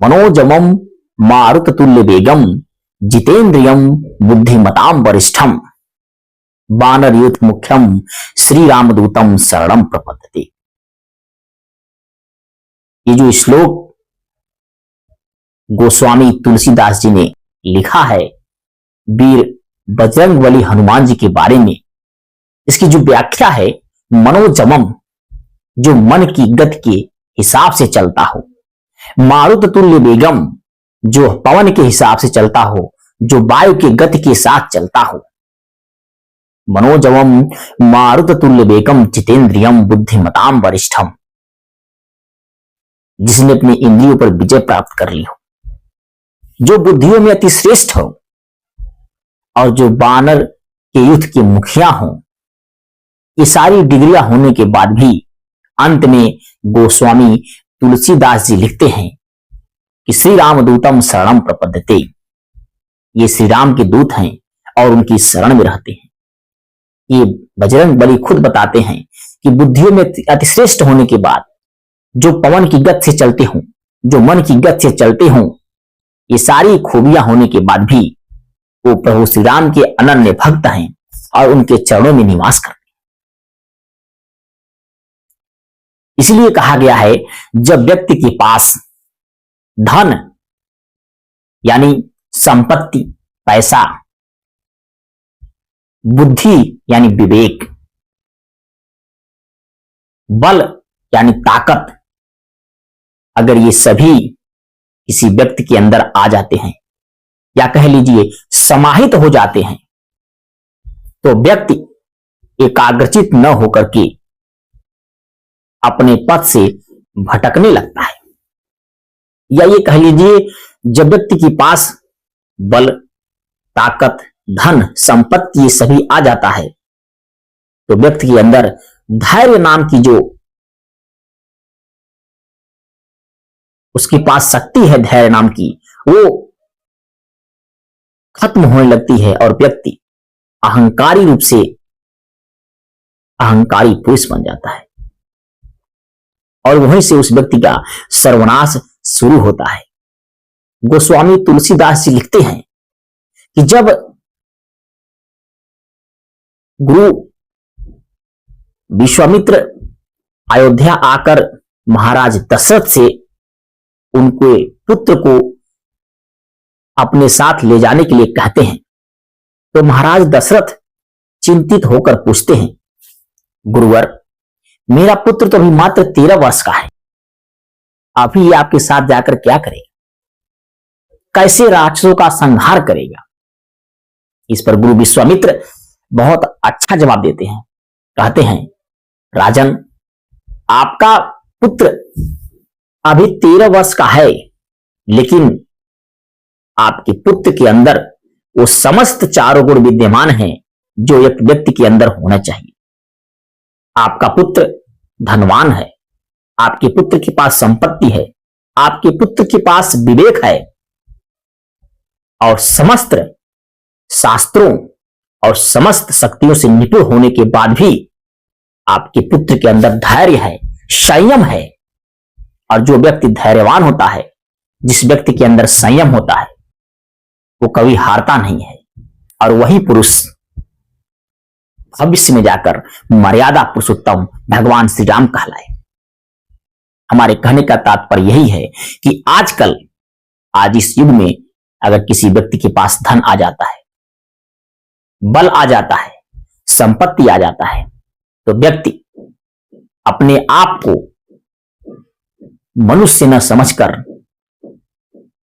मनोजमम मारुततुल्य वेगम जितेन्द्रियम बुद्धिमताम वरिष्ठम वानरयूथ मुख्यम श्री रामदूतम शरणम प्रपद्यते। ये जो श्लोक गोस्वामी तुलसीदास जी ने लिखा है वीर बजरंगबली हनुमान जी के बारे में, इसकी जो व्याख्या है, मनोजमम जो मन की गति के हिसाब से चलता हो, मारुत तुल्य वेगम जो पवन के हिसाब से चलता हो, जो वायु की गति के साथ चलता हो, मनोजमम मारुत तुल्य वेगम जितेन्द्रियम बुद्धिमताम वरिष्ठम, जिसने अपनी इंद्रियों पर विजय प्राप्त कर ली हो, जो बुद्धियों में अति श्रेष्ठ हो और जो वानर के युद्ध के मुखिया हो। ये सारी डिग्रियां होने के बाद भी अंत में गोस्वामी तुलसीदास जी लिखते हैं कि श्री रामदूतम शरणम प्रपद्यते। ये श्री राम के दूत हैं और उनकी शरण में रहते हैं। ये बजरंगबली खुद बताते हैं कि बुद्धियों में अतिश्रेष्ठ होने के बाद जो पवन की गति से चलते हों, जो मन की गति से चलते हों, ये सारी खूबियां होने के बाद भी वो प्रभु श्री राम के अनन्य भक्त हैं और उनके चरणों में निवास करते हैं। इसलिए कहा गया है, जब व्यक्ति के पास धन यानी संपत्ति, पैसा, बुद्धि यानी विवेक, बल यानी ताकत, अगर ये सभी किसी व्यक्ति के अंदर आ जाते हैं या कह लीजिए समाहित हो जाते हैं, तो व्यक्ति एकाग्रचित न होकर के अपने पथ से भटकने लगता है। या ये कह लीजिए, जब व्यक्ति के पास बल, ताकत, धन, संपत्ति ये सभी आ जाता है, तो व्यक्ति के अंदर धैर्य नाम की जो उसके पास शक्ति है, धैर्य नाम की, वो खत्म होने लगती है और व्यक्ति अहंकारी रूप से अहंकारी पुरुष बन जाता है और वहीं से उस व्यक्ति का सर्वनाश शुरू होता है। गोस्वामी तुलसीदास जी लिखते हैं कि जब गुरु विश्वामित्र अयोध्या आकर महाराज दशरथ से उनके पुत्र को अपने साथ ले जाने के लिए कहते हैं, तो महाराज दशरथ चिंतित होकर पूछते हैं, गुरुवर, मेरा पुत्र तो अभी मात्र 13 वर्ष का है, अभी ये आपके साथ जाकर क्या करेगा, कैसे राक्षसों का संहार करेगा। इस पर गुरु विश्वामित्र बहुत अच्छा जवाब देते हैं, कहते हैं, राजन, आपका पुत्र अभी 13 वर्ष का है, लेकिन आपके पुत्र के अंदर वो समस्त चारों गुण विद्यमान हैं जो एक व्यक्ति के अंदर होना चाहिए। आपका पुत्र धनवान है, आपके पुत्र के पास संपत्ति है, आपके पुत्र के पास विवेक है और समस्त शास्त्रों और समस्त शक्तियों से निपुण होने के बाद भी आपके पुत्र के अंदर धैर्य है, संयम है। और जो व्यक्ति धैर्यवान होता है, जिस व्यक्ति के अंदर संयम होता है, वो कभी हारता नहीं है और वही पुरुष भविष्य में जाकर मर्यादा पुरुषोत्तम भगवान श्री राम कहलाए। हमारे कहने का तात्पर्य यही है कि आजकल, आज इस युग में अगर किसी व्यक्ति के पास धन आ जाता है, बल आ जाता है, संपत्ति आ जाता है, तो व्यक्ति अपने आप को मनुष्य न समझकर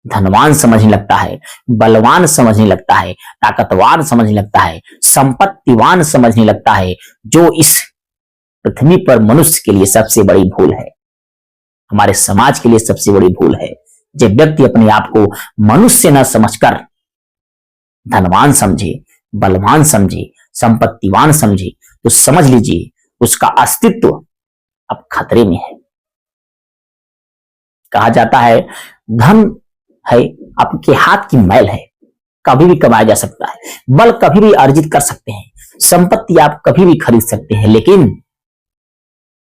धनवान समझने लगता है, बलवान समझने लगता है, ताकतवान समझने लगता है, संपत्तिवान समझने लगता है, जो इस पृथ्वी पर मनुष्य के लिए सबसे बड़ी भूल है, हमारे समाज के लिए सबसे बड़ी भूल है। जब व्यक्ति अपने आप को मनुष्य न समझकर धनवान समझे, बलवान समझे, संपत्तिवान समझे, तो समझ लीजिए उसका अस्तित्व अब खतरे में है। कहा जाता है, धन है आपके हाथ की मैल है, कभी भी कमाया जा सकता है, बल कभी भी अर्जित कर सकते हैं, संपत्ति आप कभी भी खरीद सकते हैं, लेकिन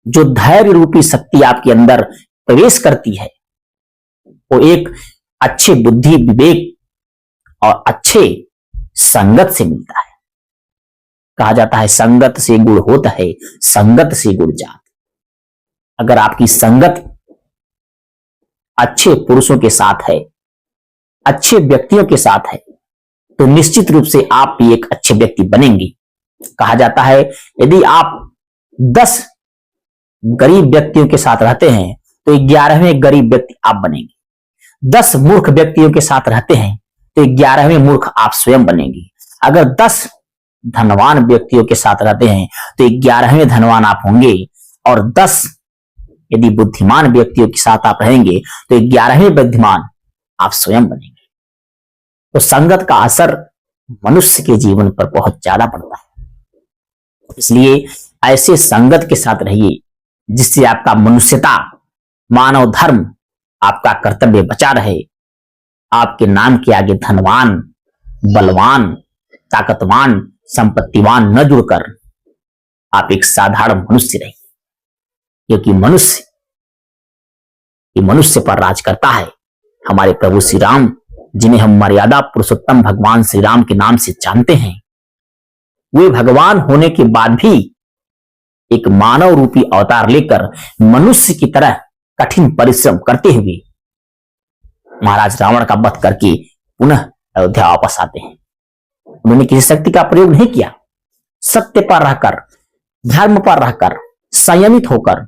जो धैर्य रूपी शक्ति आपके अंदर प्रवेश करती है, वो एक अच्छे बुद्धि विवेक और अच्छे संगत से मिलता है। कहा जाता है संगत से गुण होता है, संगत से गुण जात। अगर आपकी संगत अच्छे पुरुषों के साथ है, अच्छे व्यक्तियों के साथ है, तो निश्चित रूप से आप भी एक अच्छे व्यक्ति बनेंगे। कहा जाता है यदि आप 10 गरीब व्यक्तियों के साथ रहते हैं तो 11वें गरीब व्यक्ति आप बनेंगे। 10 मूर्ख व्यक्तियों के साथ रहते हैं तो 11वें मूर्ख आप स्वयं बनेंगे। अगर 10 धनवान व्यक्तियों के साथ रहते हैं तो 11वें धनवान आप होंगे, और 10 यदि बुद्धिमान व्यक्तियों के साथ आप रहेंगे तो 11वें बुद्धिमान आप स्वयं बनेंगे। तो संगत का असर मनुष्य के जीवन पर बहुत ज्यादा पड़ता है, इसलिए ऐसे संगत के साथ रहिए जिससे आपका मनुष्यता, मानव धर्म, आपका कर्तव्य बचा रहे। आपके नाम के आगे धनवान, बलवान, ताकतवान, संपत्तिवान न जुड़कर आप एक साधारण मनुष्य रहिए, क्योंकि मनुष्य पर राज करता है हमारे प्रभु श्री राम, जिन्हें हम मर्यादा पुरुषोत्तम भगवान श्री राम के नाम से जानते हैं। वे भगवान होने के बाद भी एक मानव रूपी अवतार लेकर मनुष्य की तरह कठिन परिश्रम करते हुए महाराज रावण का वध करके पुनः अयोध्या वापस आते हैं। उन्होंने किसी शक्ति का प्रयोग नहीं किया, सत्य पर रहकर, धर्म पर रहकर, संयमित होकर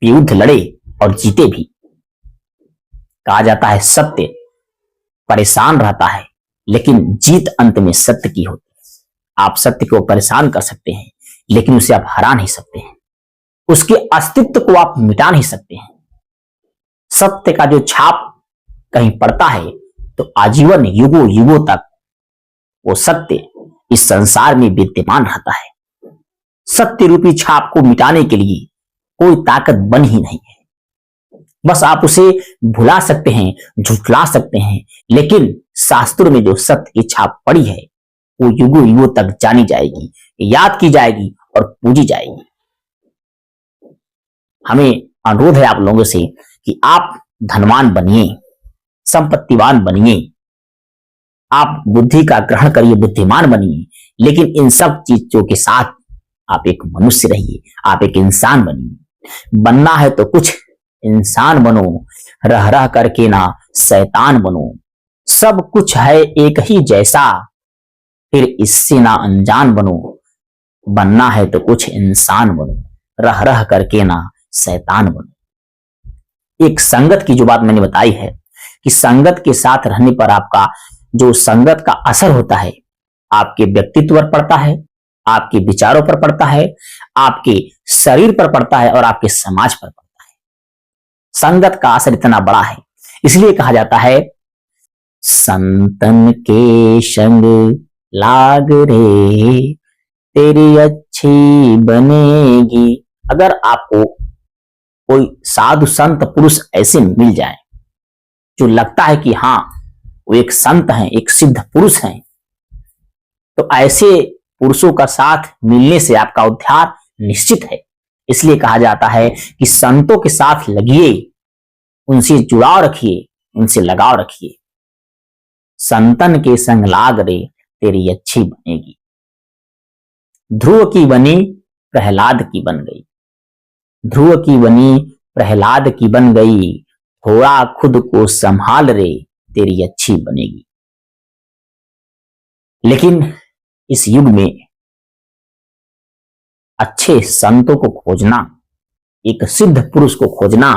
युद्ध लड़े और जीते भी। कहा जाता है सत्य परेशान रहता है लेकिन जीत अंत में सत्य की होती है। आप सत्य को परेशान कर सकते हैं लेकिन उसे आप हरा नहीं सकते हैं, उसके अस्तित्व को आप मिटा नहीं सकते हैं। सत्य का जो छाप कहीं पड़ता है तो आजीवन युगों युगों तक वो सत्य इस संसार में विद्यमान रहता है। सत्य रूपी छाप को मिटाने के लिए कोई ताकत बन ही नहीं है। बस आप उसे भुला सकते हैं, झुठला सकते हैं, लेकिन शास्त्रों में जो सत्य की छाप पड़ी है वो युगों युगों तक जानी जाएगी, याद की जाएगी और पूजी जाएगी। हमें अनुरोध है आप लोगों से कि आप धनवान बनिए, संपत्तिवान बनिए, आप बुद्धि का ग्रहण करिए, बुद्धिमान बनिए, लेकिन इन सब चीजों के साथ आप एक मनुष्य रहिए, आप एक इंसान बनिए। बनना है तो कुछ इंसान बनो, रह रह करके ना शैतान बनो। सब कुछ है एक ही जैसा, फिर इससे ना अनजान बनो। बनना है तो कुछ इंसान बनो, रह रह करके ना शैतान बनो। एक संगत की जो बात मैंने बताई है कि संगत के साथ रहने पर आपका जो संगत का असर होता है आपके व्यक्तित्व पर पड़ता है, आपके विचारों पर पड़ता है, आपके शरीर पर पड़ता है और आपके समाज पर पड़ता है। संगत का असर इतना बड़ा है, इसलिए कहा जाता है संतन के संग लाग रे तेरी अच्छी बनेगी। अगर आपको कोई साधु संत पुरुष ऐसे मिल जाए जो लगता है कि हाँ वो एक संत हैं, एक सिद्ध पुरुष हैं, तो ऐसे पुरुषों का साथ मिलने से आपका उद्धार निश्चित है। इसलिए कहा जाता है कि संतों के साथ लगिए, उनसे जुड़ाव रखिए, उनसे लगाव रखिए। संतन के संग लाग रे तेरी अच्छी बनेगी। ध्रुव की बनी प्रहलाद की बन गई, ध्रुव की बनी प्रहलाद की बन गई। थोड़ा खुद को संभाल रे तेरी अच्छी बनेगी। लेकिन इस युग में अच्छे संतों को खोजना, एक सिद्ध पुरुष को खोजना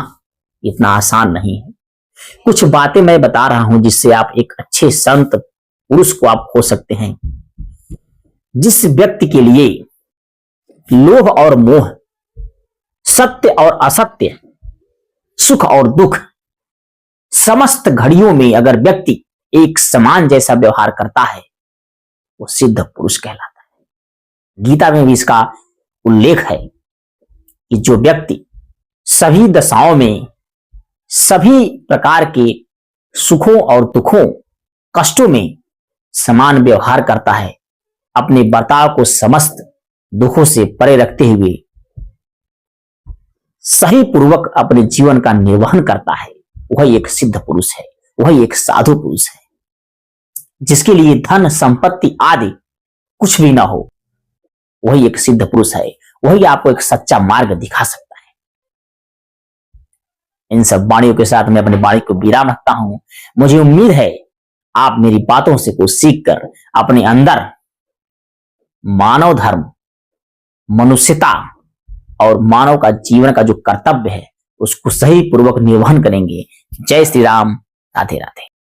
इतना आसान नहीं है। कुछ बातें मैं बता रहा हूं जिससे आप एक अच्छे संत पुरुष को आप खो सकते हैं। जिस व्यक्ति के लिए लोभ और मोह, सत्य और असत्य, सुख और दुख, समस्त घड़ियों में अगर व्यक्ति एक समान जैसा व्यवहार करता है वो सिद्ध पुरुष कहलाता है। गीता में भी इसका उल्लेख है कि जो व्यक्ति सभी दशाओं में, सभी प्रकार के सुखों और दुखों, कष्टों में समान व्यवहार करता है, अपने बर्ताव को समस्त दुखों से परे रखते हुए सही पूर्वक अपने जीवन का निर्वहन करता है, वही एक सिद्ध पुरुष है, वही एक साधु पुरुष है, जिसके लिए धन संपत्ति आदि कुछ भी ना हो। वही एक सिद्ध पुरुष है, वही आपको एक सच्चा मार्ग दिखा सकता है। इन सब वाणियों के साथ मैं अपनी वाणी को विराम रखता हूं। मुझे उम्मीद है आप मेरी बातों से कुछ सीखकर अपने अंदर मानव धर्म, मनुष्यता और मानव का जीवन का जो कर्तव्य है उसको सही पूर्वक निर्वहन करेंगे। जय श्री राम, राधे राधे।